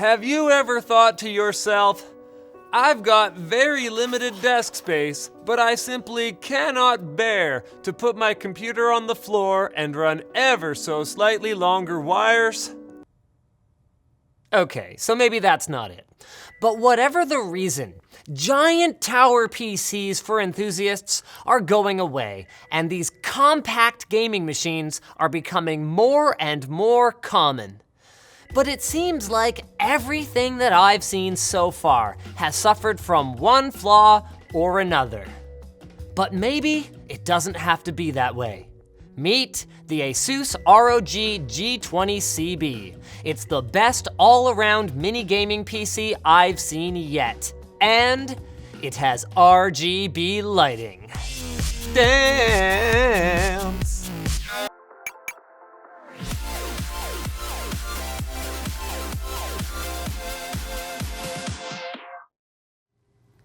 Have you ever thought to yourself, I've got very limited desk space, but I simply cannot bear to put my computer on the floor and run ever so slightly longer wires? Okay, so maybe that's not it. But whatever the reason, giant tower PCs for enthusiasts are going away, and these compact gaming machines are becoming more and more common. But it seems like everything that I've seen so far has suffered from one flaw or another. But maybe it doesn't have to be that way. Meet the ASUS ROG G20CB. It's the best all-around mini gaming PC I've seen yet. And it has RGB lighting. Dance!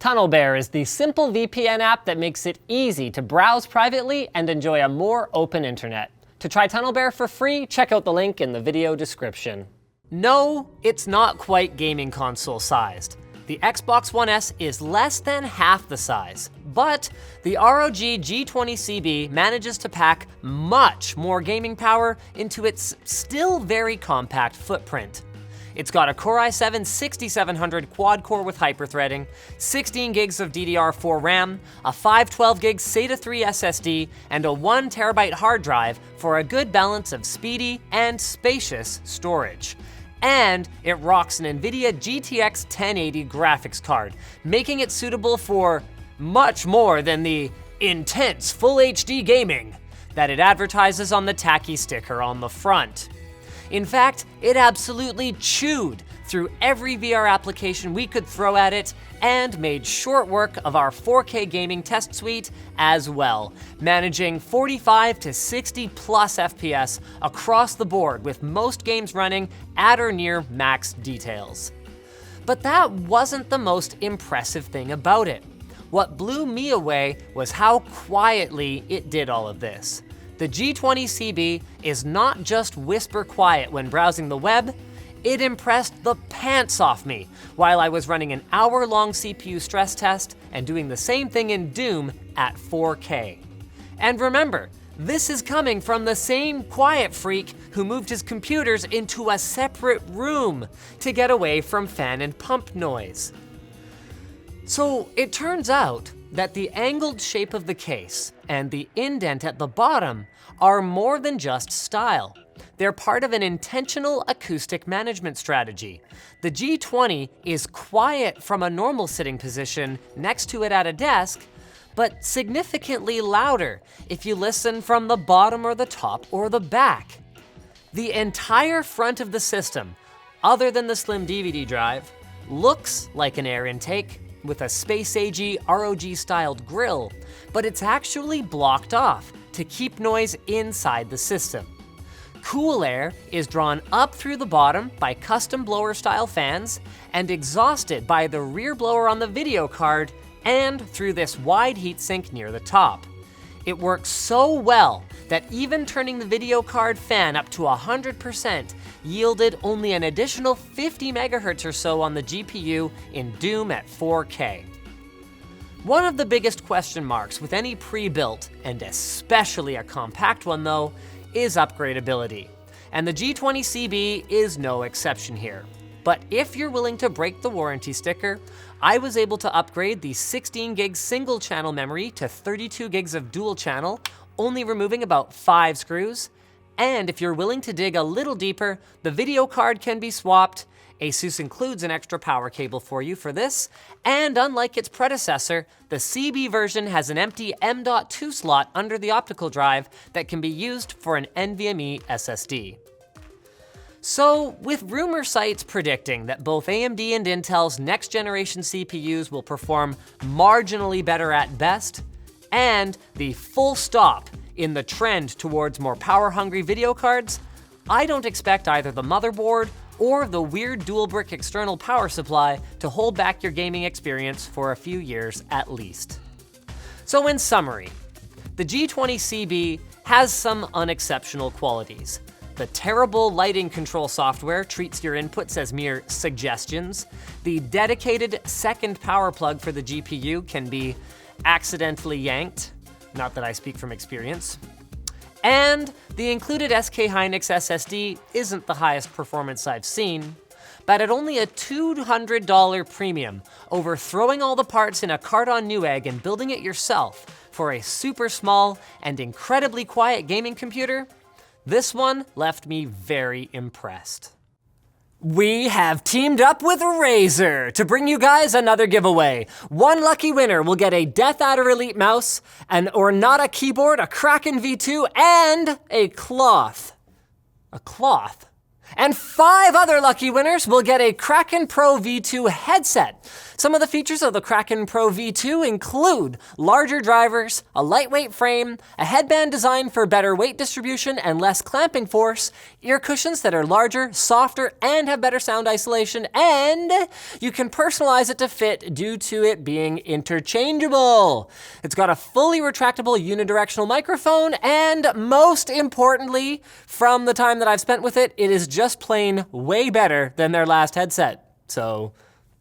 TunnelBear is the simple VPN app that makes it easy to browse privately and enjoy a more open internet. To try TunnelBear for free, check out the link in the video description. No, it's not quite gaming console sized. The Xbox One S is less than half the size, but the ROG G20CB manages to pack much more gaming power into its still very compact footprint. It's got a Core i7-6700 quad-core with hyperthreading, 16 gigs of DDR4 RAM, a 512 gig SATA 3 SSD, and a 1 terabyte hard drive for a good balance of speedy and spacious storage. And it rocks an NVIDIA GTX 1080 graphics card, making it suitable for much more than the intense full HD gaming that it advertises on the tacky sticker on the front. In fact, it absolutely chewed through every VR application we could throw at it and made short work of our 4K gaming test suite as well, managing 45 to 60 plus FPS across the board with most games running at or near max details. But that wasn't the most impressive thing about it. What blew me away was how quietly it did all of this. The G20CB is not just whisper quiet when browsing the web, it impressed the pants off me while I was running an hour-long CPU stress test and doing the same thing in Doom at 4K. And remember, this is coming from the same quiet freak who moved his computers into a separate room to get away from fan and pump noise. So it turns out that the angled shape of the case and the indent at the bottom are more than just style. They're part of an intentional acoustic management strategy. The G20 is quiet from a normal sitting position next to it at a desk, but significantly louder if you listen from the bottom or the top or the back. The entire front of the system, other than the slim DVD drive, looks like an air intake with a space-agey ROG-styled grille, but it's actually blocked off to keep noise inside the system. Cool air is drawn up through the bottom by custom blower-style fans and exhausted by the rear blower on the video card and through this wide heatsink near the top. It works so well that even turning the video card fan up to 100% yielded only an additional 50 megahertz or so on the GPU in Doom at 4K. One of the biggest question marks with any pre-built, and especially a compact one though, is upgradability. And the G20CB is no exception here. But if you're willing to break the warranty sticker, I was able to upgrade the 16 gig single channel memory to 32 gigs of dual channel, only removing about 5 screws. And if you're willing to dig a little deeper, the video card can be swapped. ASUS includes an extra power cable for you for this, and unlike its predecessor, the CB version has an empty M.2 slot under the optical drive that can be used for an NVMe SSD. So, with rumor sites predicting that both AMD and Intel's next generation CPUs will perform marginally better at best, and the full stop in the trend towards more power-hungry video cards, I don't expect either the motherboard or the weird dual brick external power supply to hold back your gaming experience for a few years at least. So in summary, the G20CB has some unexceptional qualities. The terrible lighting control software treats your inputs as mere suggestions. The dedicated second power plug for the GPU can be accidentally yanked. Not that I speak from experience. And the included SK Hynix SSD isn't the highest performance I've seen, but at only a $200 premium over throwing all the parts in a cart on Newegg and building it yourself for a super small and incredibly quiet gaming computer, this one left me very impressed. We have teamed up with Razer to bring you guys another giveaway. One lucky winner will get a Death Adder Elite mouse, an Ornata keyboard, a Kraken V2, and a cloth. A cloth? And 5 other lucky winners will get a Kraken Pro V2 headset. Some of the features of the Kraken Pro V2 include larger drivers, a lightweight frame, a headband designed for better weight distribution and less clamping force, ear cushions that are larger, softer, and have better sound isolation, and you can personalize it to fit due to it being interchangeable. It's got a fully retractable unidirectional microphone, and most importantly, from the time that I've spent with it, it is just plain way better than their last headset. So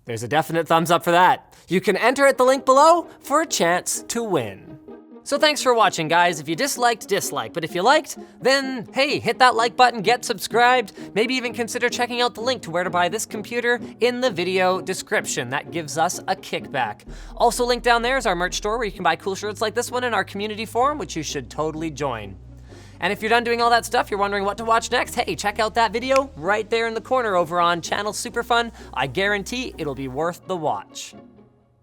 there's a definite thumbs up for that. You can enter at the link below for a chance to win. So thanks for watching, guys. If you disliked, dislike. But if you liked, then hey, hit that like button, get subscribed, maybe even consider checking out the link to where to buy this computer in the video description. That gives us a kickback. Also linked down there is our merch store where you can buy cool shirts like this one in our community forum, which you should totally join. And if you're done doing all that stuff, you're wondering what to watch next, hey, check out that video right there in the corner over on Channel Superfun. I guarantee it'll be worth the watch.